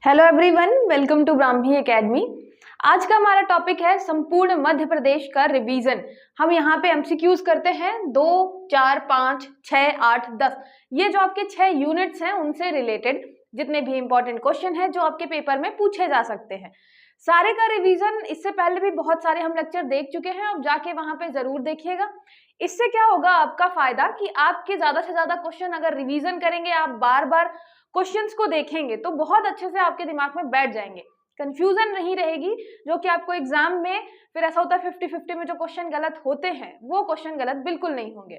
Hello everyone, welcome to Brahmi Academy. आज का हमारा टॉपिक है संपूर्ण मध्य प्रदेश का रिवीजन। हम यहाँ पे एमसीक्यूज करते हैं 2, 4, 5, 6, 8, 10। ये जो आपके 6 यूनिट्स हैं उनसे रिलेटेड जितने भी इंपॉर्टेंट क्वेश्चन हैं जो आपके पेपर में पूछे जा सकते हैं, सारे का रिवीजन। इससे पहले भी बहुत सारे हम लेक्चर देख चुके हैं, अब जाके वहां पे जरूर देखिएगा। इससे क्या होगा आपका फायदा कि आपके ज्यादा से ज्यादा क्वेश्चन अगर रिवीजन करेंगे, आप बार बार क्वेश्चंस को देखेंगे तो बहुत अच्छे से आपके दिमाग में बैठ जाएंगे, कंफ्यूजन नहीं रहेगी। जो कि आपको एग्जाम में फिर ऐसा होता है 50-50 में जो क्वेश्चन गलत होते हैं वो क्वेश्चन गलत बिल्कुल नहीं होंगे।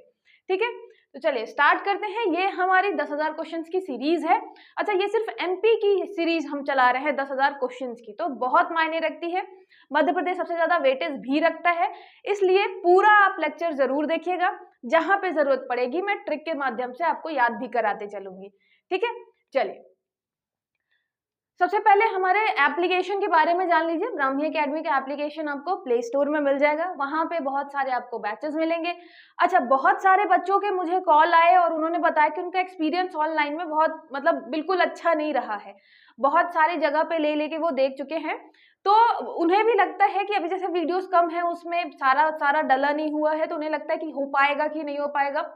ठीक है, तो चलिए स्टार्ट करते हैं। ये हमारी 10,000 क्वेश्चंस की सीरीज है। अच्छा, ये सिर्फ एमपी की सीरीज हम चला रहे हैं 10,000 क्वेश्चंस की, तो बहुत मायने रखती है। मध्य प्रदेश सबसे ज्यादा वेटेज भी रखता है, इसलिए पूरा आप लेक्चर जरूर देखिएगा। जहां पे जरूरत पड़ेगी मैं ट्रिक के माध्यम से आपको याद भी कराते चलूंगी। ठीक है, चलिए सबसे पहले हमारे एप्लीकेशन के बारे में जान लीजिए। ब्राह्मी एकेडमी का एप्लीकेशन आपको प्ले स्टोर में मिल जाएगा, वहां पे बहुत सारे आपको बैचेस मिलेंगे। अच्छा, बहुत सारे बच्चों के मुझे कॉल आए और उन्होंने बताया कि उनका एक्सपीरियंस ऑनलाइन में बहुत बिल्कुल अच्छा नहीं रहा है। बहुत सारी जगह पे ले लेके वो देख चुके हैं, तो उन्हें भी लगता है कि अभी जैसे वीडियोस कम है उसमें सारा डला नहीं हुआ है, तो उन्हें लगता है कि हो पाएगा कि नहीं हो पाएगा।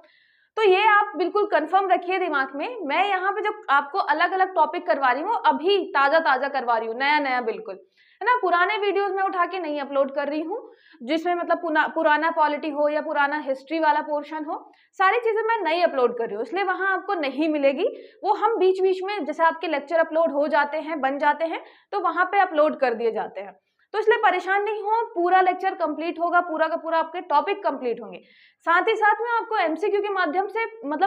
तो ये आप बिल्कुल कंफर्म रखिए दिमाग में। मैं यहाँ पे जो आपको अलग अलग टॉपिक करवा रही हूँ, अभी ताजा करवा रही हूँ, नया बिल्कुल, है ना। पुराने वीडियोस में उठा के नहीं अपलोड कर रही हूँ, जिसमें पुराना पॉलिटी हो या पुराना हिस्ट्री वाला पोर्शन हो, सारी चीजें मैं नई अपलोड कर रही हूँ, इसलिए वहां आपको नहीं मिलेगी। वो हम बीच बीच में जैसे आपके लेक्चर अपलोड हो जाते हैं, बन जाते हैं, तो वहां पे अपलोड कर दिए जाते हैं। तो इसलिए परेशान नहीं हो, पूरा लेक्चर कंप्लीट होगा, पूरा का पूरा आपके टॉपिक कंप्लीट होंगे। साथ ही साथ मैं आपको एमसीक्यू के माध्यम से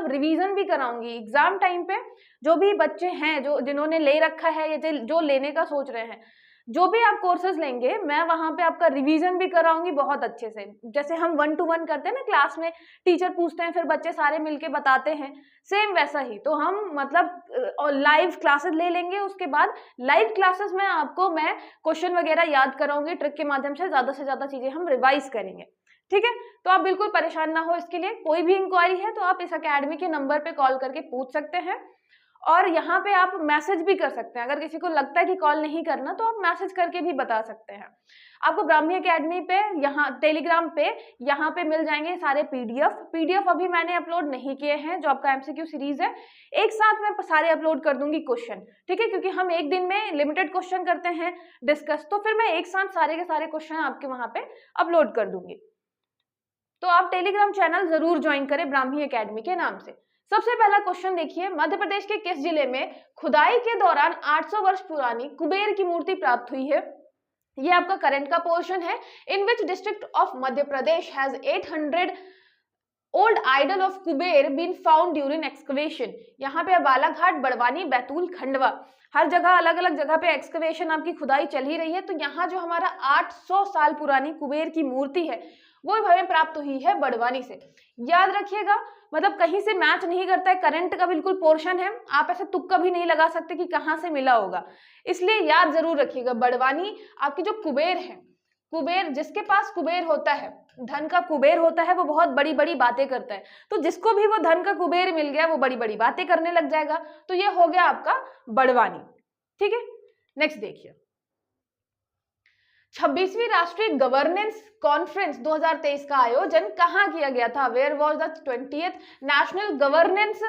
रिवीजन भी कराऊंगी। एग्जाम टाइम पे जो भी बच्चे हैं जो जिन्होंने ले रखा है या जो लेने का सोच रहे हैं, जो भी आप कोर्सेज लेंगे, मैं वहां पे आपका रिवीजन भी कराऊंगी बहुत अच्छे से। जैसे हम 1 to 1 करते हैं ना क्लास में, टीचर पूछते हैं फिर बच्चे सारे मिलके बताते हैं, सेम वैसा ही। तो हम लाइव क्लासेस ले लेंगे, उसके बाद लाइव क्लासेस में आपको मैं क्वेश्चन वगैरह याद कराऊंगी, ट्रिक के माध्यम से ज्यादा चीजें हम रिवाइज करेंगे। ठीक है, तो आप बिल्कुल परेशान ना हो। इसके लिए कोई भी इंक्वायरी है तो आप इस एकेडमी के नंबर पे कॉल करके पूछ सकते हैं, और यहाँ पे आप मैसेज भी कर सकते हैं। अगर किसी को लगता है कि कॉल नहीं करना तो आप मैसेज करके भी बता सकते हैं। आपको ब्राह्मी एकेडमी पे यहाँ टेलीग्राम पे यहाँ पे मिल जाएंगे सारे पीडीएफ अभी मैंने अपलोड नहीं किए हैं। जो आपका एमसीक्यू सीरीज है, एक साथ मैं सारे अपलोड कर दूंगी क्वेश्चन। ठीक है, क्योंकि हम एक दिन में लिमिटेड क्वेश्चन करते हैं डिस्कस, तो फिर मैं एक साथ सारे के सारे क्वेश्चन आपके वहां पे अपलोड कर दूंगी। तो आप टेलीग्राम चैनल जरूर ज्वाइन करें ब्राह्मी एकेडमी के नाम से। सबसे पहला क्वेश्चन देखिए, मध्य प्रदेश के किस जिले में खुदाई के दौरान 800 वर्ष पुरानी कुबेर की मूर्ति प्राप्त हुई है? ये आपका करंट का पोर्शन है। In which district of Madhya Pradesh has 800 old idol of Kuber been found during excavation? यहाँ पे बालाघाट, बड़वानी, बैतूल, खंडवा, हर जगह अलग अलग जगह पे एक्सकवेशन आपकी खुदाई चल ही रही है। तो यहाँ जो हमारा 800 साल पुरानी कुबेर की मूर्ति है वो हमें प्राप्त हुई है बड़वानी से। याद रखिएगा, कहीं से मैच नहीं करता है, करंट का बिल्कुल पोर्शन है, आप ऐसे तुक्का भी नहीं लगा सकते कि कहाँ से मिला होगा, इसलिए याद जरूर रखिएगा। बड़वानी आपकी जो कुबेर है, कुबेर जिसके पास कुबेर होता है, धन का कुबेर होता है, वो बहुत बड़ी बड़ी बातें करता है। तो जिसको भी वो धन का कुबेर मिल गया वो बड़ी बड़ी बातें करने लग जाएगा। तो ये हो गया आपका बड़वानी। ठीक है, नेक्स्ट देखिए, 26वीं राष्ट्रीय गवर्नेंस कॉन्फ्रेंस 2023 का आयोजन कहाँ किया गया था? Where was the 20th national governance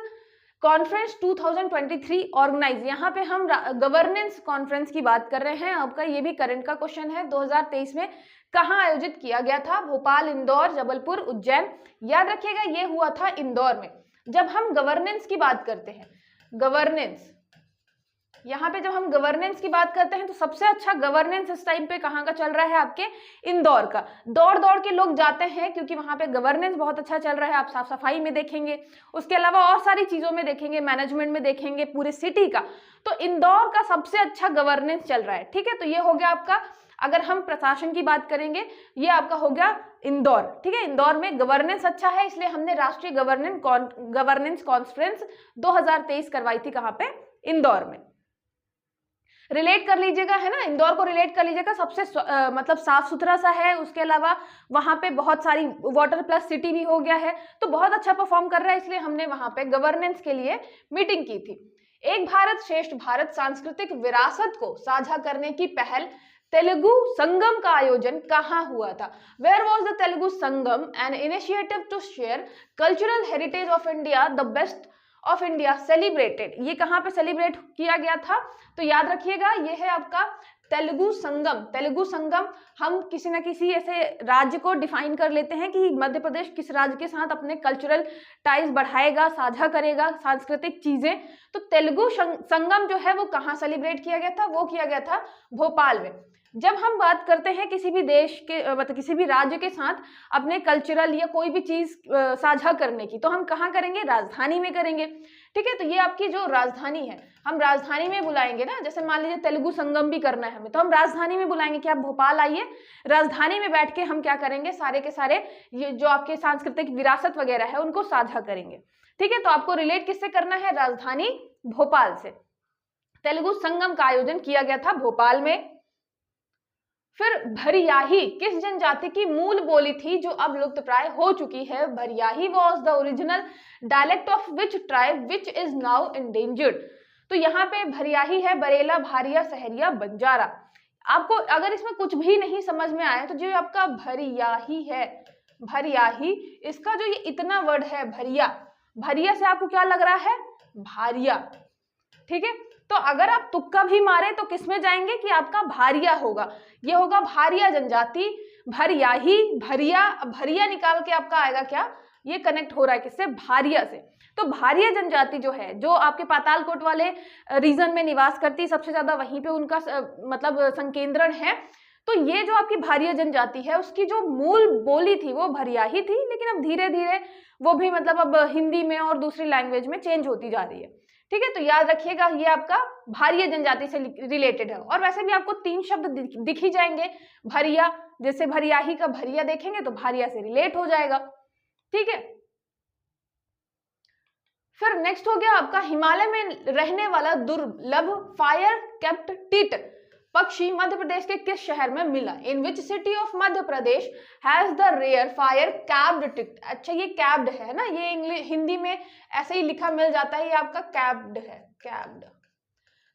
conference 2023 organize? यहाँ पे हम गवर्नेंस कॉन्फ्रेंस की बात कर रहे हैं। आपका ये भी करंट का क्वेश्चन है। 2023 में कहाँ आयोजित किया गया था? भोपाल, इंदौर, जबलपुर, उज्जैन। याद रखिएगा ये हुआ था इंदौर में। जब हम गवर्नेंस की बात करते हैं, गवर्नेंस, यहाँ पे जब हम गवर्नेंस की बात करते हैं तो सबसे अच्छा गवर्नेंस इस टाइम पे कहाँ का चल रहा है? आपके इंदौर का। दौड़ के लोग जाते हैं क्योंकि वहां पे गवर्नेंस बहुत अच्छा चल रहा है। आप साफ सफाई में देखेंगे, उसके अलावा और सारी चीजों में देखेंगे, मैनेजमेंट में देखेंगे, पूरे सिटी का। तो इंदौर का सबसे अच्छा गवर्नेंस चल रहा है। ठीक है, तो ये हो गया आपका, अगर हम प्रशासन की बात करेंगे, ये आपका हो गया इंदौर। ठीक है, इंदौर में गवर्नेंस अच्छा है, इसलिए हमने राष्ट्रीय गवर्नेंस कॉन्फ्रेंस 2023 करवाई थी। कहाँ पे? इंदौर में। रिलेट कर लीजिएगा, है ना, इंदौर को रिलेट कर लीजिएगा। सबसे साफ सुथरा सा है, उसके अलावा वहां पे बहुत सारी वाटर प्लस सिटी भी हो गया है, तो बहुत अच्छा परफॉर्म कर रहा है, इसलिए हमने वहां पे गवर्नेंस के लिए मीटिंग की थी। एक भारत श्रेष्ठ भारत सांस्कृतिक विरासत को साझा करने की पहल तेलुगु संगम का आयोजन कहाँ हुआ था? Where was the Telugu Sangam, an initiative to share cultural heritage of India, the best of India celebrated. ये कहाँ पे सेलिब्रेट किया गया था? तो याद रखिएगा, ये है आपका तेलुगु संगम। तेलुगु संगम हम किसी न किसी ऐसे राज्य को डिफाइन कर लेते हैं कि मध्य प्रदेश किस राज्य के साथ अपने कल्चरल टाइज बढ़ाएगा, साझा करेगा सांस्कृतिक चीजें। तो तेलुगु संगम जो है वो कहाँ सेलिब्रेट किया गया था? वो किया गया था भोपाल में। जब हम बात करते हैं किसी भी देश के मतलब किसी भी राज्य के साथ अपने कल्चरल या कोई भी चीज साझा करने की, तो हम कहाँ करेंगे? राजधानी में करेंगे। ठीक है, तो ये आपकी जो राजधानी है, हम राजधानी में बुलाएंगे ना। जैसे मान लीजिए तेलुगु संगम भी करना है हमें, तो हम राजधानी में बुलाएंगे कि आप भोपाल आइए। राजधानी में बैठ के हम क्या करेंगे? सारे के सारे ये जो आपके सांस्कृतिक विरासत वगैरह है उनको साझा करेंगे। ठीक है, तो आपको रिलेट किससे करना है? राजधानी भोपाल से। तेलुगु संगम का आयोजन किया गया था भोपाल में। फिर भरियाही किस जनजाति की मूल बोली थी जो अब लुप्तप्राय हो चुकी है? Bhariyahi was the original dialect of which tribe which is now endangered. तो यहाँ पे भरियाही है बरेला, भारिया, सहरिया, बंजारा। आपको अगर इसमें कुछ भी नहीं समझ में आया तो जो आपका भरियाही है, भरियाही, इसका जो ये इतना वर्ड है भरिया, भरिया से आपको क्या लग रहा है? भारिया। ठीक है, तो अगर आप तुक्का भी मारे तो किसमें जाएंगे कि आपका भारिया होगा। ये होगा भारिया जनजाति, भरियाही, भरिया, भरिया निकाल के आपका आएगा क्या? ये कनेक्ट हो रहा है किससे? भारिया से। तो भारिया जनजाति जो है, जो आपके पातालकोट वाले रीजन में निवास करती है, सबसे ज्यादा वहीं पे उनका मतलब संकेंद्रण है। तो ये जो आपकी भारिया जनजाति है उसकी जो मूल बोली थी वो भरियाही थी, लेकिन अब धीरे धीरे वो भी मतलब अब हिंदी में और दूसरी लैंग्वेज में चेंज होती जा रही है। ठीक है, तो याद रखिएगा ये आपका भारिया जनजाति से रिलेटेड है। और वैसे भी आपको 3 शब्द दिख ही जाएंगे भरिया, जैसे भरियाही का भरिया देखेंगे तो भारिया से रिलेट हो जाएगा। ठीक है, फिर नेक्स्ट हो गया आपका हिमालय में रहने वाला दुर्लभ फायर कैप्ड टिट पक्षी मध्य प्रदेश के किस शहर में मिला? In which city of Madhya Pradesh has the rare fire capped tit. अच्छा, ये कैप्ड है ना, ये इंग्लिश हिंदी में ऐसे ही लिखा मिल जाता है, ये आपका कैप्ड है, कैप्ड।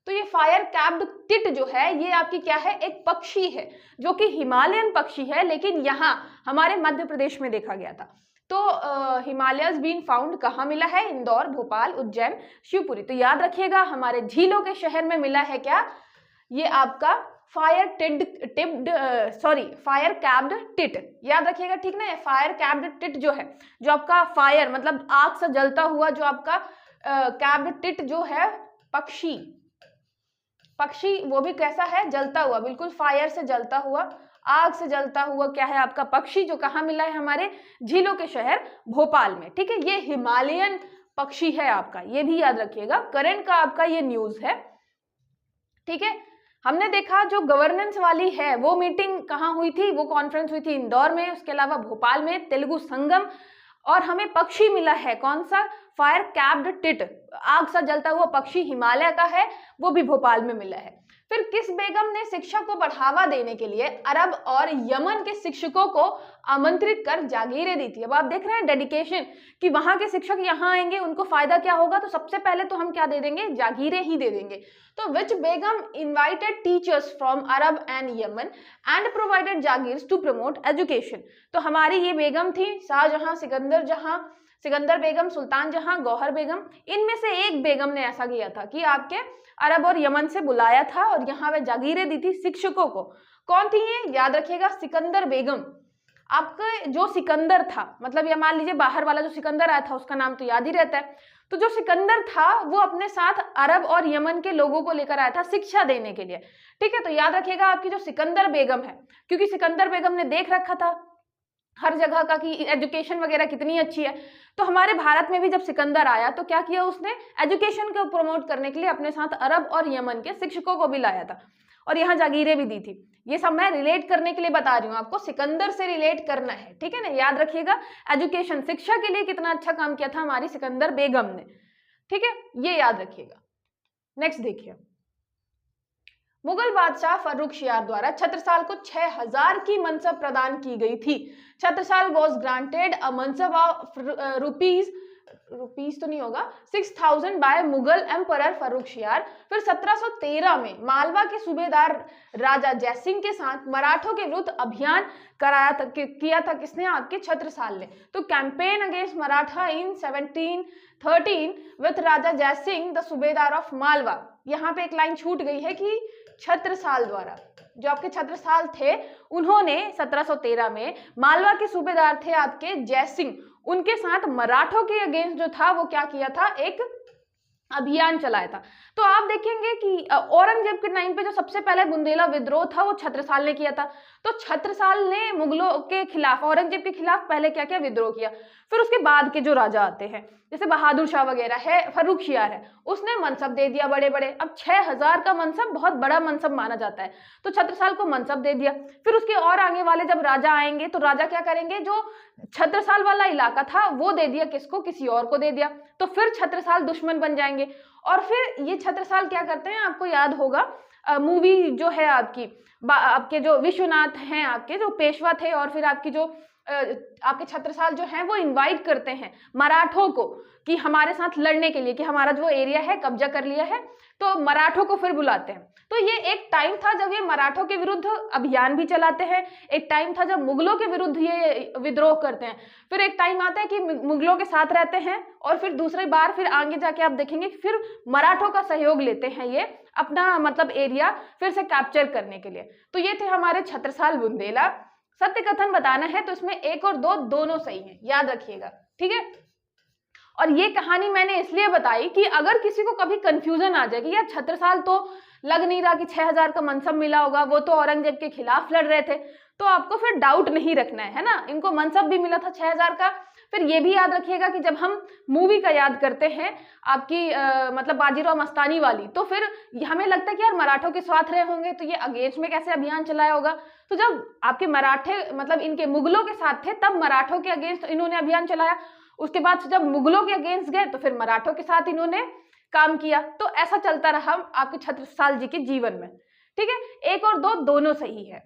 तो ये फायर कैप्ड टिट जो है ये आपकी क्या है? एक पक्षी है जो कि हिमालयन पक्षी है, लेकिन यहाँ हमारे मध्य प्रदेश में देखा गया था। तो हिमालयस बीन फाउंड कहाँ मिला है? इंदौर, भोपाल, उज्जैन, शिवपुरी। तो याद रखिएगा हमारे झीलों के शहर में मिला है क्या? ये आपका फायर कैप्ड टिट। याद रखिएगा, ठीक ना? फायर कैप्ड टिट जो है, जो आपका फायर मतलब आग से जलता हुआ, जो आपका कैप्ड टिट जो है पक्षी, पक्षी वो भी कैसा है? जलता हुआ, बिल्कुल फायर से जलता हुआ, आग से जलता हुआ क्या है आपका पक्षी, जो कहाँ मिला है? हमारे झीलों के शहर भोपाल में। ठीक है, ये हिमालयन पक्षी है आपका, ये भी याद रखिएगा। करंट का आपका ये न्यूज है। ठीक है, हमने देखा जो गवर्नेंस वाली है वो मीटिंग कहाँ हुई थी? वो कॉन्फ्रेंस हुई थी इंदौर में, उसके अलावा भोपाल में तेलुगु संगम। और हमें पक्षी मिला है कौन सा? फायर कैप्ड टिट, आग सा जलता हुआ पक्षी हिमालय का है, वो भी भोपाल में मिला है। फिर किस बेगम ने शिक्षा को बढ़ावा देने के लिए अरब और यमन के शिक्षकों को आमंत्रित कर जागीरें दी थी? अब आप देख रहे हैं डेडिकेशन कि वहां के शिक्षक यहाँ आएंगे, उनको फायदा क्या होगा? तो सबसे पहले तो हम क्या दे देंगे? जागीरें ही दे देंगे। तो which Begum invited teachers from Arab and Yemen and provided jagirs to promote education. तो हमारी ये बेगम थी शाहजहां, सिकंदर बेगम, सुल्तान जहां, गौहर बेगम। इनमें से एक बेगम ने ऐसा किया था कि आपके अरब और यमन से बुलाया था और यहाँ पे जागीरें दी थी शिक्षकों को। कौन थी ये? याद रखिएगा, सिकंदर बेगम। आपका जो सिकंदर था, मतलब ये मान लीजिए बाहर वाला जो सिकंदर आया था उसका नाम तो याद ही रहता है। तो जो सिकंदर था वो अपने साथ अरब और यमन के लोगों को लेकर आया था शिक्षा देने के लिए। ठीक है, तो याद रखिएगा आपकी जो सिकंदर बेगम है, क्योंकि सिकंदर बेगम ने देख रखा था हर जगह का कि एजुकेशन वगैरह कितनी अच्छी है। तो हमारे भारत में भी जब सिकंदर आया तो क्या किया उसने? एजुकेशन को प्रमोट करने के लिए अपने साथ अरब और यमन के शिक्षकों को भी लाया था और यहाँ जागीरें भी दी थी। ये सब मैं रिलेट करने के लिए बता रही हूँ आपको, सिकंदर से रिलेट करना है। ठीक है ना, याद रखिएगा एजुकेशन, शिक्षा के लिए कितना अच्छा काम किया था हमारी सिकंदर बेगम ने। ठीक है, ये याद रखिएगा। नेक्स्ट देखिए, मुगल बादशाह फर्रुखशियार द्वारा छत्रसाल को 6000 की मनसब प्रदान की गई थी। Chhatrasal was granted a mansab of rupees तो नहीं होगा, 6000 बाय मुगल एम्परर फर्रुखशियार। फिर 1713 में मालवा के सूबेदार राजा जयसिंह के साथ मराठों के विरुद्ध अभियान किया था किसने? आपके छत्रसाल ने। तो campaign against Maratha in 1713 with Raja Jaisingh the Subedar of Malwa. यहाँ पे एक लाइन छूट गई है कि छत्रसाल द्वारा, जो आपके छत्रसाल थे उन्होंने 1713 में मालवा के सूबेदार थे आपके जयसिंह, उनके साथ मराठों के अगेंस्ट जो था वो क्या किया था? एक अभियान चलाया था। तो आप देखेंगे कि औरंगजेब के टाइम पे जो सबसे पहले बुंदेला विद्रोह था वो छत्रसाल ने किया था। तो छत्रसाल ने मुगलों के खिलाफ, औरंगजेब के खिलाफ पहले क्या किया? विद्रोह किया। फिर उसके बाद के जो राजा आते हैं जैसे बहादुर शाह वगैरह है, फर्रुखशियार है, उसने मनसब दे दिया बड़े बड़े। अब 6000 का मनसब बहुत बड़ा मनसब माना जाता है, तो छत्रसाल को मनसब दे दिया। फिर उसके और आगे वाले जब राजा आएंगे तो राजा क्या करेंगे? जो छत्रसाल वाला इलाका था वो दे दिया किसको? किसी और को दे दिया। तो फिर छत्रसाल दुश्मन बन जाएंगे। और फिर ये छत्रसाल क्या करते हैं? आपको याद होगा मूवी जो है आपके जो विश्वनाथ हैं, आपके जो पेशवा थे, और फिर आपकी जो आपके छत्रसाल जो हैं वो इनवाइट करते हैं मराठों को कि हमारे साथ लड़ने के लिए, कि हमारा जो एरिया है कब्जा कर लिया है, तो मराठों को फिर बुलाते हैं। तो ये एक टाइम था जब ये मराठों के विरुद्ध अभियान भी चलाते हैं, एक टाइम था जब मुगलों के विरुद्ध ये विद्रोह करते हैं, फिर एक टाइम आता है कि मुगलों के साथ रहते हैं, और फिर दूसरी बार फिर आगे जाके आप देखेंगे कि फिर मराठों का सहयोग लेते हैं ये अपना मतलब एरिया फिर से कैप्चर करने के लिए। तो ये थे हमारे छत्रसाल बुंदेला। सत्य कथन बताना है तो इसमें 1 और 2 दोनों सही हैं, याद रखिएगा, ठीक है। और ये कहानी मैंने इसलिए बताई कि अगर किसी को कभी कंफ्यूजन आ जाए कि यार छत्रसाल तो लग नहीं रहा कि 6000 का मनसब मिला होगा, वो तो औरंगजेब के खिलाफ लड़ रहे थे, तो आपको फिर डाउट नहीं रखना है ना, इनको मनसब भी मिला था 6000 का। फिर ये भी याद रखिएगा कि जब हम मूवी का याद करते हैं आपकी मतलब बाजीराव मस्तानी वाली, तो फिर हमें लगता है कि यार मराठों के साथ रहे होंगे तो ये अगेंस्ट में कैसे अभियान चलाया होगा। तो जब आपके मराठे मतलब इनके मुगलों के साथ थे तब मराठों के अगेंस्ट इन्होंने अभियान चलाया, उसके बाद से जब मुगलों के अगेंस्ट गए तो फिर मराठों के साथ इन्होंने काम किया। तो ऐसा चलता रहा आपके छत्रसाल जी के जीवन में, ठीक है। 1 और 2 दोनों सही है।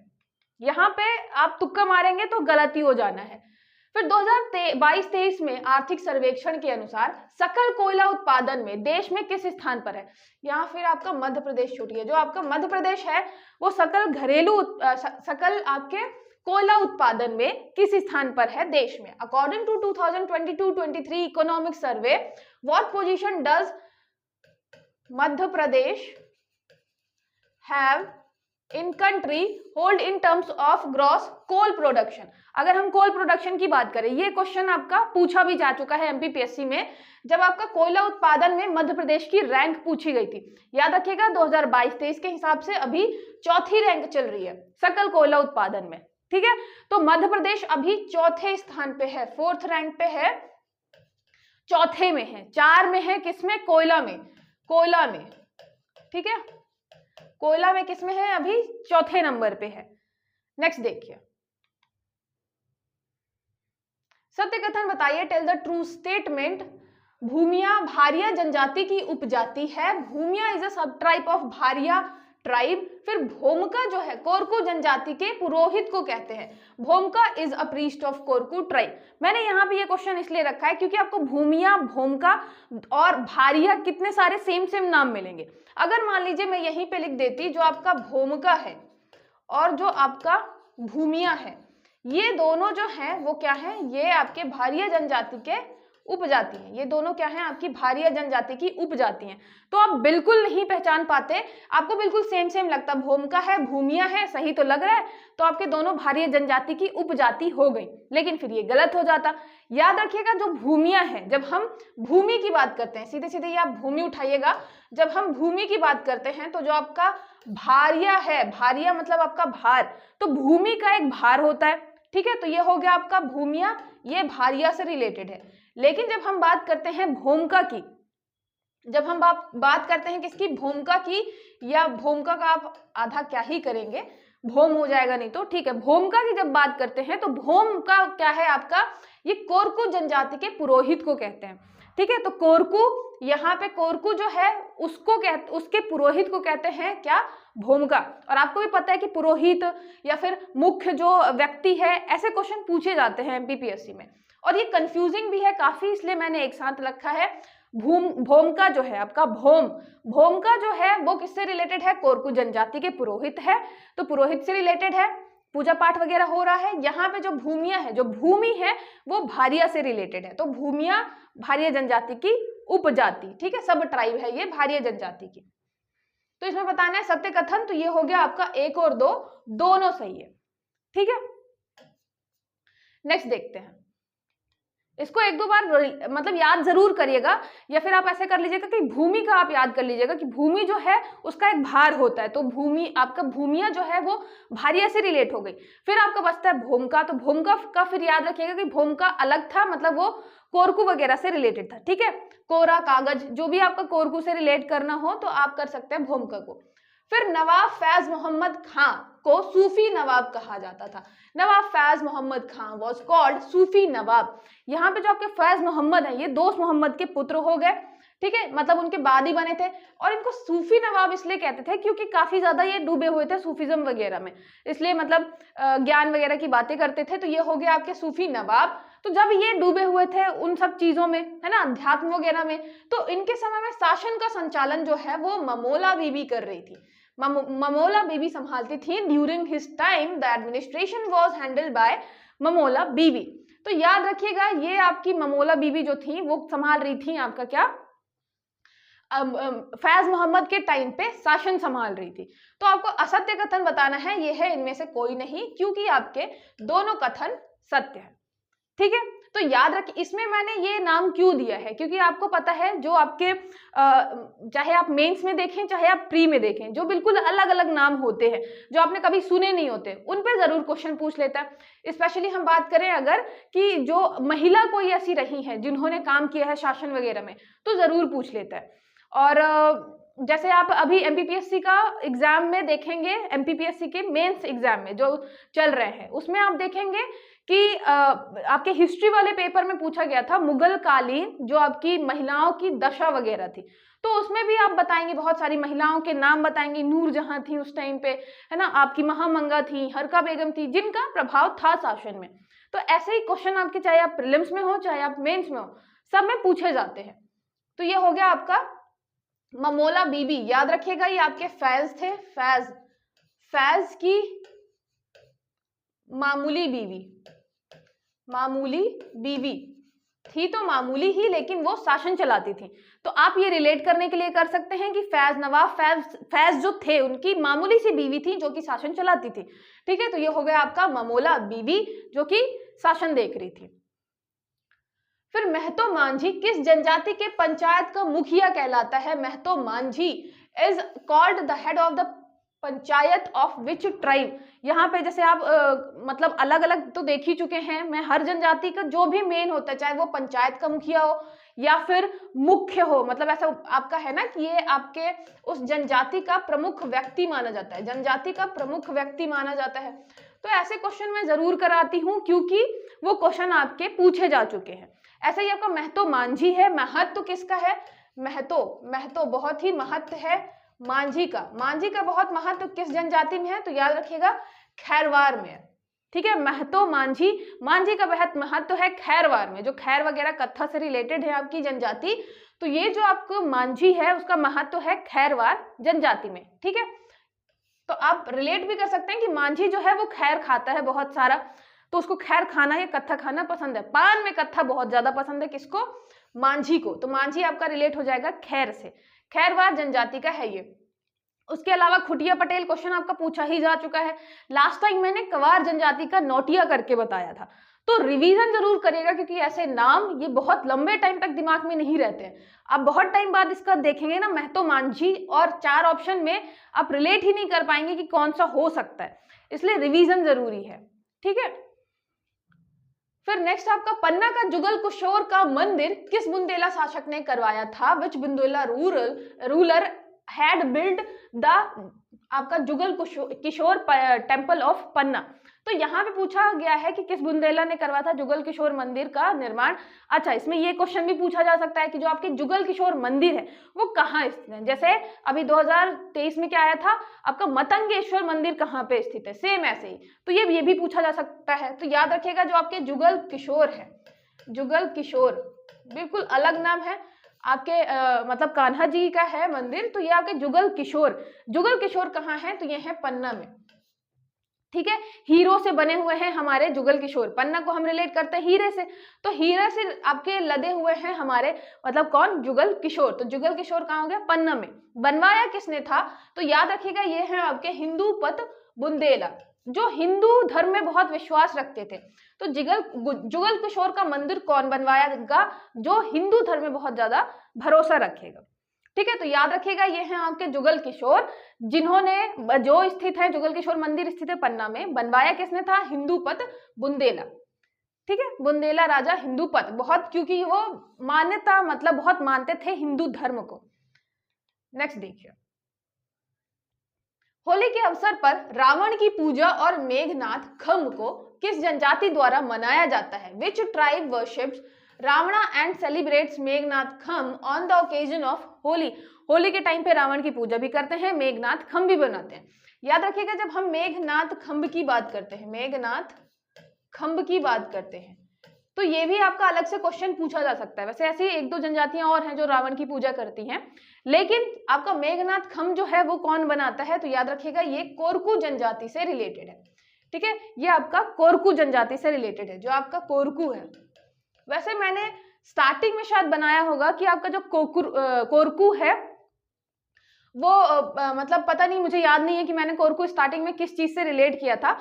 यहाँ पे आप तुक्का मारेंगे तो गलती हो जाना है। फिर 2022-23 में आर्थिक सर्वेक्षण के अनुसार सकल कोयला उत्पादन में देश में किस स्थान पर है? यहाँ फिर आपका मध्य प्रदेश छूट गया। जो आपका मध्य प्रदेश है वो सकल आपके कोयला उत्पादन में किस स्थान पर है देश में? According to 2022-23 economic survey, what position does Madhya Pradesh have in country hold in terms of gross coal production? अगर हम कोल प्रोडक्शन की बात करें, ये क्वेश्चन आपका पूछा भी जा चुका है एमपीपीएससी में, जब आपका कोयला उत्पादन में मध्य प्रदेश की रैंक पूछी गई थी। याद रखिएगा 2022-23 के हिसाब से अभी 4थी रैंक चल रही है सकल कोयला उत्पादन में, ठीक है। तो मध्य प्रदेश अभी 4थे स्थान पे है, 4th रैंक पे है, 4थे में है, 4 में है किसमें? कोयला में, कोयला में, ठीक है। कोयला में किसमें है? अभी 4थे नंबर पे है। नेक्स्ट देखिए, सत्य कथन बताइए, टेल द ट्रू स्टेटमेंट। भूमिया भारिया जनजाति की उपजाति है। भूमिया इज अ सब टाइप ऑफ भारिया ट्राइब। फिर भोमका जो है कोरकू जनजाति के पुरोहित को कहते हैं। Bhomka is a priest of Korku tribe. मैंने यहाँ पे ये क्वेश्चन इसलिए रखा है क्योंकि आपको भूमिया, भोमका और भारिया कितने सारे सेम नाम मिलेंगे। अगर मान लीजिए मैं यहीं पे लिख देती जो आपका भोमका है और जो आपका भूमिया है, ये दोनों जो हैं वो क्या है? ये आपके भारिया जनजाति के उपजाति हैं। ये दोनों क्या हैं? आपकी भारिया जनजाति की उपजाति हैं। तो आप बिल्कुल नहीं पहचान पाते, आपको बिल्कुल सेम लगता, भोमका है, भूमिया है, सही तो लग रहा है, तो आपके दोनों भारिया जनजाति की उपजाति हो गई, लेकिन फिर ये गलत हो जाता। याद रखिएगा जो भूमिया है, जब हम भूमि की बात करते हैं, सीधे सीधे ये आप भूमि उठाइएगा, जब हम भूमि की बात करते हैं तो जो आपका भारिया है, भारिया मतलब आपका भार, तो भूमि का एक भार होता है, ठीक है। तो ये हो गया आपका भूमिया, ये भारिया से रिलेटेड है। लेकिन जब हम बात करते हैं भोमका की, जब हम बात करते हैं किसकी? भोमका की, या भोमका का आप आधा क्या ही करेंगे, भोम हो जाएगा नहीं तो, ठीक है। भोमका की जब बात करते हैं तो भोमका क्या है आपका? ये कोरकू जनजाति के पुरोहित को कहते हैं, ठीक है। तो कोरकू, यहाँ पे कोरकू जो है उसके पुरोहित को कहते हैं क्या? भोमका। और आपको भी पता है कि पुरोहित या फिर मुख्य जो व्यक्ति है, ऐसे क्वेश्चन पूछे जाते हैं एमपीपीएससी में। और ये कंफ्यूजिंग भी है काफी, इसलिए मैंने एक साथ रखा है। भोमका जो है आपका, भोमका जो है वो किससे रिलेटेड है? कोरकू जनजाति के पुरोहित है, तो पुरोहित से रिलेटेड है, पूजा पाठ वगैरह हो रहा है। यहाँ पे जो भूमिया है, जो भूमि है वो भारिया से रिलेटेड है, तो भूमिया भारिया जनजाति की उपजाति, ठीक है, सब ट्राइब है ये भारिया जनजाति की। तो इसमें बताना है सत्य कथन, तो ये हो गया आपका 1 और 2 दोनों सही है, ठीक है। नेक्स्ट देखते हैं, इसको एक दो बार मतलब याद जरूर करिएगा, या फिर आप ऐसे कर लीजिएगा कि भूमि का आप याद कर लीजिएगा कि भूमि जो है उसका एक भार होता है, तो भूमि आपका भूमिया जो है वो भारिया से रिलेट हो गई। फिर आपका बचता है भूमका, तो भूमका का फिर याद रखिएगा कि भूमका अलग था, मतलब वो कोरकू वगैरह से रिलेटेड था, ठीक है। कोरा कागज, जो भी आपका कोरकू से रिलेट करना हो तो आप कर सकते हैं भूमका को। फिर नवाब फैज मोहम्मद खां को सूफी नवाब कहा जाता था। नवाब फैज मोहम्मद खां वाज कॉल्ड सूफी नवाब। यहाँ पे जो आपके फैज मोहम्मद है ये दोस्त मोहम्मद के पुत्र हो गए, ठीक है, मतलब उनके बाद ही बने थे, और इनको सूफी नवाब इसलिए कहते थे क्योंकि काफी ज्यादा ये डूबे हुए थे सूफीज्म वगैरह में, इसलिए मतलब ज्ञान वगैरह की बातें करते थे, तो ये हो गया आपके सूफी नवाब। तो जब ये डूबे हुए थे उन सब चीजों में, है ना, अध्यात्म वगैरह में, तो इनके समय में शासन का संचालन जो है वो ममोला बीबी कर रही थी, ममोला बीबी संभालती थी। During his time the administration was handled by Mamola Bibi. तो याद रखिएगा ये आपकी ममोला बीबी जो थी वो संभाल रही थी आपका क्या, फैज मोहम्मद के टाइम पे शासन संभाल रही थी। तो आपको असत्य कथन बताना है, ये है इनमें से कोई नहीं, क्योंकि आपके दोनों कथन सत्य है, ठीक है। तो याद रखिए, इसमें मैंने ये नाम क्यों दिया है, क्योंकि आपको पता है जो आपके चाहे आप मेंस में देखें चाहे आप प्री में देखें, जो बिल्कुल अलग अलग नाम होते हैं जो आपने कभी सुने नहीं होते, उन पे जरूर क्वेश्चन पूछ लेता है। स्पेशली हम बात करें अगर कि जो महिला कोई ऐसी रही है जिन्होंने काम किया है शासन वगैरह में, तो जरूर पूछ लेता है। और जैसे आप अभी एमपीपीएससी का एग्जाम में देखेंगे, एमपीपीएससी के मेंस एग्जाम में जो चल रहे हैं उसमें आप देखेंगे कि आपके हिस्ट्री वाले पेपर में पूछा गया था मुगल कालीन जो आपकी महिलाओं की दशा वगैरह थी, तो उसमें भी आप बताएंगे, बहुत सारी महिलाओं के नाम बताएंगे, नूरजहां थी उस टाइम पे, है ना, आपकी महामंगा थी, हरका बेगम थी, जिनका प्रभाव था शासन में। तो ऐसे ही क्वेश्चन आपके चाहे आप प्रीलिम्स में हो चाहे आप मेंस में हो, सब में पूछे जाते हैं। तो ये हो गया आपका ममोला बीबी। याद रखिएगा ये आपके फैज थे, फैज की मामूली बीवी थी, तो मामूली ही, लेकिन वो शासन चलाती थी। तो आप ये रिलेट करने के लिए कर सकते हैं कि फैज जो थे उनकी मामूली सी बीवी थी जो कि शासन चलाती थी, ठीक है। तो ये हो गया आपका ममोला बीबी जो कि शासन देख रही थी। फिर महतो मांझी किस जनजाति के पंचायत का मुखिया कहलाता है? Mahto Manjhi is called the head of the panchayat of which tribe. यहाँ पे जैसे आप मतलब अलग अलग तो देख ही चुके हैं, मैं हर जनजाति का जो भी मेन होता है, चाहे वो पंचायत का मुखिया हो या फिर मुख्य हो, मतलब ऐसा आपका है ना कि ये आपके उस जनजाति का प्रमुख व्यक्ति माना जाता है, जनजाति का प्रमुख व्यक्ति माना जाता है। तो ऐसे क्वेश्चन मैं जरूर कराती हूँ क्योंकि वो क्वेश्चन आपके पूछे जा चुके हैं। ऐसे ही आपका महतो मांझी है, महत्व किसका है? महतो बहुत ही महत्व है मांझी का बहुत महत्व किस जनजाति में है? तो याद रखिएगा खैरवार में है, ठीक है। महतो मांझी का बहुत महत्व है खैरवार में, जो खैर वगैरह कत्था से रिलेटेड है आपकी जनजाति, तो ये जो आपको मांझी है उसका महत्व है खैरवार जनजाति में, ठीक है। तो आप रिलेट भी कर सकते हैं कि मांझी जो है वो खैर खाता है बहुत सारा, तो उसको खैर खाना या कत्था खाना पसंद है। पान में कत्था बहुत ज्यादा पसंद है, किसको? मांझी को। तो मांझी आपका रिलेट हो जाएगा खैर से, खैरवार जनजाति का है ये। उसके अलावा खुटिया पटेल क्वेश्चन आपका पूछा ही जा चुका है। लास्ट टाइम मैंने कवार जनजाति का नोटिया करके बताया था, तो रिवीजन जरूर करिएगा क्योंकि ऐसे नाम ये बहुत लंबे टाइम तक दिमाग में नहीं रहते हैं। आप बहुत टाइम बाद इसका देखेंगे ना महतो मांझी, और 4 ऑप्शन में आप रिलेट ही नहीं कर पाएंगे कि कौन सा हो सकता है, इसलिए रिवीजन जरूरी है, ठीक है। फिर नेक्स्ट आपका पन्ना का जुगल किशोर का मंदिर किस बुंदेला शासक ने करवाया था? Which Bundela ruler had build the आपका जुगल किशोर टेम्पल ऑफ पन्ना। तो यहाँ पे पूछा गया है कि किस बुंदेला ने करवाया था जुगल किशोर मंदिर का निर्माण। अच्छा, इसमें ये क्वेश्चन भी पूछा जा सकता है कि जो आपके जुगल किशोर मंदिर है वो कहाँ स्थित है। जैसे अभी 2023 में क्या आया था आपका मतंगेश्वर मंदिर कहाँ पे स्थित है, सेम ऐसे ही। तो ये भी पूछा जा सकता है। तो याद रखिएगा जो आपके जुगल किशोर है जुगल किशोर, बिल्कुल अलग नाम है आपके, मतलब कान्हा जी का है मंदिर, तो ये आपके जुगल किशोर कहाँ है, तो ये है पन्ना में। ठीक है, हीरो से बने हुए हैं हमारे जुगल किशोर, पन्ना को हम रिलेट करते हैं हीरे से, तो हीरे से आपके लदे हुए हैं हमारे, मतलब कौन, जुगल किशोर। तो जुगल किशोर कहाँ हो गया, पन्ना में। बनवाया किसने था, तो याद रखिएगा ये है आपके हिंदूपत बुंदेला, जो हिंदू धर्म में बहुत विश्वास रखते थे। तो जुगल किशोर का मंदिर कौन बनवाएगा, जो हिंदू धर्म में बहुत ज्यादा भरोसा रखेगा। ठीक है, तो याद रखिएगा ये हैं आपके जुगल किशोर, जिन्होंने, जो स्थित है जुगल किशोर मंदिर स्थित है पन्ना में, बनवाया किसने था, हिंदूपत बुंदेला। ठीक है, बुंदेला राजा हिंदूपत, बहुत, क्योंकि वो मान्यता, मतलब बहुत मानते थे हिंदू धर्म को। नेक्स्ट देखिए, होली के अवसर पर रावण की पूजा और मेघनाथ खम्ब को किस जनजाति द्वारा मनाया जाता है, which tribe worships Ravana and celebrates Meghnath Khamb on the occasion of Holi. Holi के टाइम पे रावण की पूजा भी करते हैं, मेघनाथ खम्ब भी बनाते हैं। याद रखिएगा जब हम मेघनाथ खम्ब की बात करते हैं, मेघनाथ खम्ब की बात करते हैं, तो ये भी आपका अलग से क्वेश्चन पूछा जा सकता है। वैसे ऐसी एक दो जनजातियां और हैं जो रावण की पूजा करती हैं, लेकिन आपका मेघनाथ खम्ब जो है वो कौन बनाता है, तो याद रखिएगा ये कोरकू जनजाति से रिलेटेड है। ठीक है, ये आपका कोरकू जनजाति से रिलेटेड है, जो आपका कोरकू है। वैसे मैंने स्टार्टिंग में शायद बनाया होगा कि आपका जो कोरकू है वो मतलब पता नहीं, मुझे याद नहीं है कि मैंने कोरकू स्टार्टिंग में किस चीज से रिलेट किया था,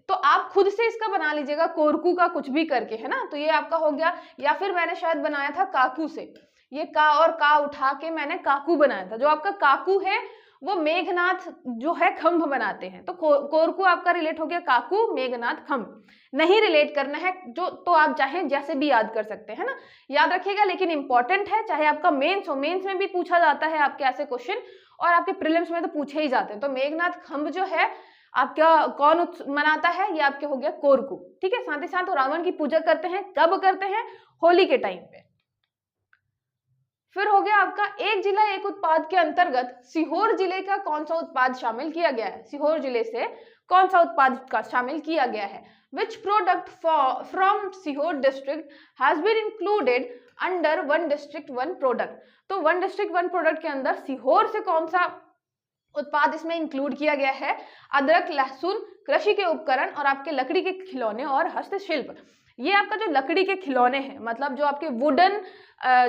तो आप खुद से इसका बना लीजिएगा कोरकू का कुछ भी करके, है ना। तो ये आपका हो गया, या फिर मैंने शायद बनाया था काकू से, ये का और का उठा के मैंने काकू बनाया था। जो आपका काकू है वो मेघनाथ जो है खम्भ बनाते हैं, तो कोरकू आपका रिलेट हो गया काकू मेघनाथ खम्भ। नहीं रिलेट करना है जो, तो आप चाहें जैसे भी याद कर सकते हैं ना, याद रखिएगा, लेकिन इंपॉर्टेंट है, चाहे आपका मेंस हो, मेंस में भी पूछा जाता है आपके ऐसे क्वेश्चन, और आपके प्रीलिम्स में तो पूछे ही जाते हैं। तो मेघनाथ खम्भ जो है आपका कौन मनाता है, ये आपके हो गया कोरकू। ठीक है, साथ ही साथ रावण की पूजा करते हैं, कब करते हैं, होली के टाइम पे। फिर हो गया आपका एक जिला एक उत्पाद के अंतर्गत सीहोर जिले का कौन सा उत्पाद शामिल किया गया है, सीहोर जिले से कौन सा उत्पाद का शामिल किया गया है, which product from Sehore district has been included under one district one product. तो वन डिस्ट्रिक्ट वन प्रोडक्ट के अंदर सीहोर से कौन सा उत्पाद इसमें इंक्लूड किया गया है, अदरक, लहसुन, कृषि के उपकरण और आपके लकड़ी के खिलौने और हस्तशिल्प। ये आपका जो लकड़ी के खिलौने हैं, मतलब जो आपके वुडन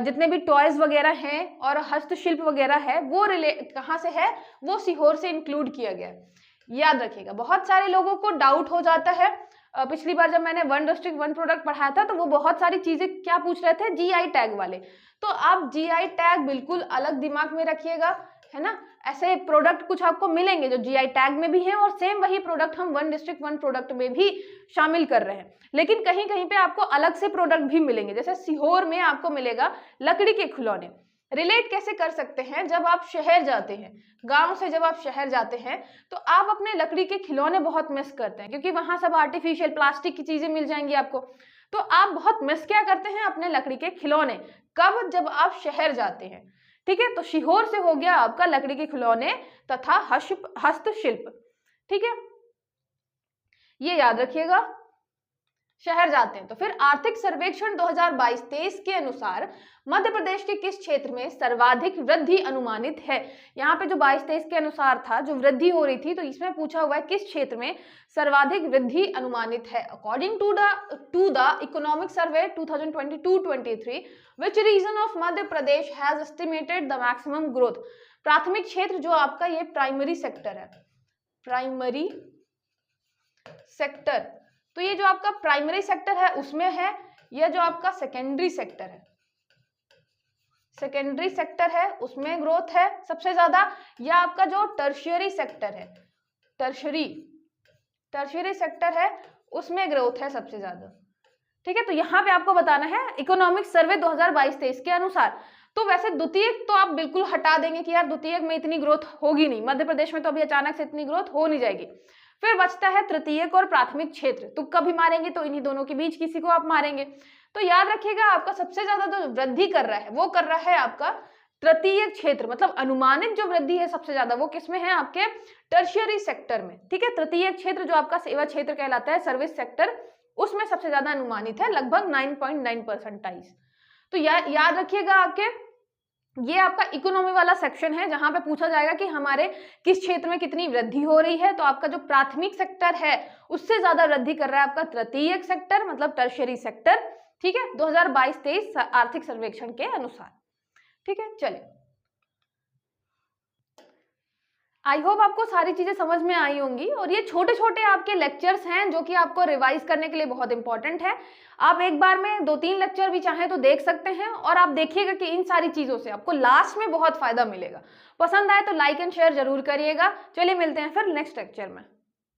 जितने भी टॉयज वगैरह हैं और हस्तशिल्प वगैरह है, वो कहाँ से है, वो सीहोर से इंक्लूड किया गया है। याद रखिएगा, बहुत सारे लोगों को डाउट हो जाता है, पिछली बार जब मैंने वन डिस्ट्रिक्ट वन प्रोडक्ट पढ़ाया था तो वो बहुत सारी चीजें क्या पूछ रहे थे, जीआई टैग वाले, तो आप जीआई टैग बिल्कुल अलग दिमाग में रखिएगा, है ना। ऐसे प्रोडक्ट कुछ आपको मिलेंगे जो जीआई टैग में भी हैं, और सेम वही प्रोडक्ट हम वन डिस्ट्रिक्ट वन प्रोडक्ट में भी शामिल कर रहे हैं, लेकिन कहीं कहीं पे आपको अलग से प्रोडक्ट भी मिलेंगे। जैसे सीहोर में आपको मिलेगा लकड़ी के खिलौने। रिलेट कैसे कर सकते हैं, जब आप शहर जाते हैं, गांव से जब आप शहर जाते हैं तो आप अपने लकड़ी के खिलौने बहुत मिस करते हैं, क्योंकि वहां सब आर्टिफिशियल प्लास्टिक की चीजें मिल जाएंगी आपको, तो आप बहुत मिस क्या करते हैं, अपने लकड़ी के खिलौने। कब, जब आप शहर जाते हैं। ठीक है, तो सीहोर से हो गया आपका लकड़ी के खिलौने तथा हस्तशिल्प। ठीक है, ये याद रखिएगा, शहर जाते हैं। तो फिर आर्थिक सर्वेक्षण 2022-23 के अनुसार मध्य प्रदेश के किस क्षेत्र में सर्वाधिक वृद्धि अनुमानित है। यहाँ पे जो 22-23 के अनुसार था, जो वृद्धि हो रही थी, तो इसमें पूछा हुआ है किस क्षेत्र में सर्वाधिक वृद्धि अनुमानित है। According to the economic survey 2022-23 which region of Madhya Pradesh has estimated the maximum growth. प्राथमिक क्षेत्र जो आपका ये प्राइमरी सेक्टर है, प्राइमरी सेक्टर, तो ये जो आपका प्राइमरी सेक्टर है उसमें है, यह जो आपका सेकेंडरी सेक्टर है, सेकेंडरी सेक्टर है उसमें ग्रोथ है सबसे ज्यादा, या आपका जो टर्शियरी सेक्टर है, टर्शियरी सेक्टर है उसमें ग्रोथ है सबसे ज्यादा। ठीक है, तो यहाँ पे आपको बताना है इकोनॉमिक सर्वे 2022-23 के अनुसार। तो वैसे द्वितीयक तो आप बिल्कुल हटा देंगे कि यार द्वितीयक में इतनी ग्रोथ होगी नहीं, मध्य प्रदेश में तो अभी अचानक से इतनी ग्रोथ हो नहीं जाएगी। फिर बचता है तृतीयक और प्राथमिक क्षेत्र, तुक्का भी मारेंगे तो इन्हीं दोनों के बीच किसी को आप मारेंगे। तो याद रखिएगा आपका सबसे ज्यादा जो वृद्धि कर रहा है वो कर रहा है आपका तृतीयक क्षेत्र, मतलब अनुमानित जो वृद्धि है सबसे ज्यादा वो किसमें है, आपके टर्शियरी सेक्टर में। ठीक है, तृतीयक क्षेत्र जो आपका सेवा क्षेत्र कहलाता है, सर्विस सेक्टर, उसमें सबसे ज्यादा अनुमानित है, लगभग 9.9%। तो याद रखिएगा आपके, ये आपका इकोनॉमी वाला सेक्शन है जहां पे पूछा जाएगा कि हमारे किस क्षेत्र में कितनी वृद्धि हो रही है। तो आपका जो प्राथमिक सेक्टर है उससे ज्यादा वृद्धि कर रहा है आपका तृतीयक सेक्टर, मतलब टर्शियरी सेक्टर, ठीक है, 2022-23 आर्थिक सर्वेक्षण के अनुसार। ठीक है, चलिए, आई होप आपको सारी चीजें समझ में आई होंगी। और ये छोटे छोटे आपके लेक्चर्स हैं जो कि आपको रिवाइज करने के लिए बहुत इंपॉर्टेंट है। आप एक बार में 2-3 लेक्चर भी चाहें तो देख सकते हैं, और आप देखिएगा कि इन सारी चीजों से आपको लास्ट में बहुत फायदा मिलेगा। पसंद आए तो लाइक एंड शेयर जरूर करिएगा। चलिए मिलते हैं फिर नेक्स्ट लेक्चर में।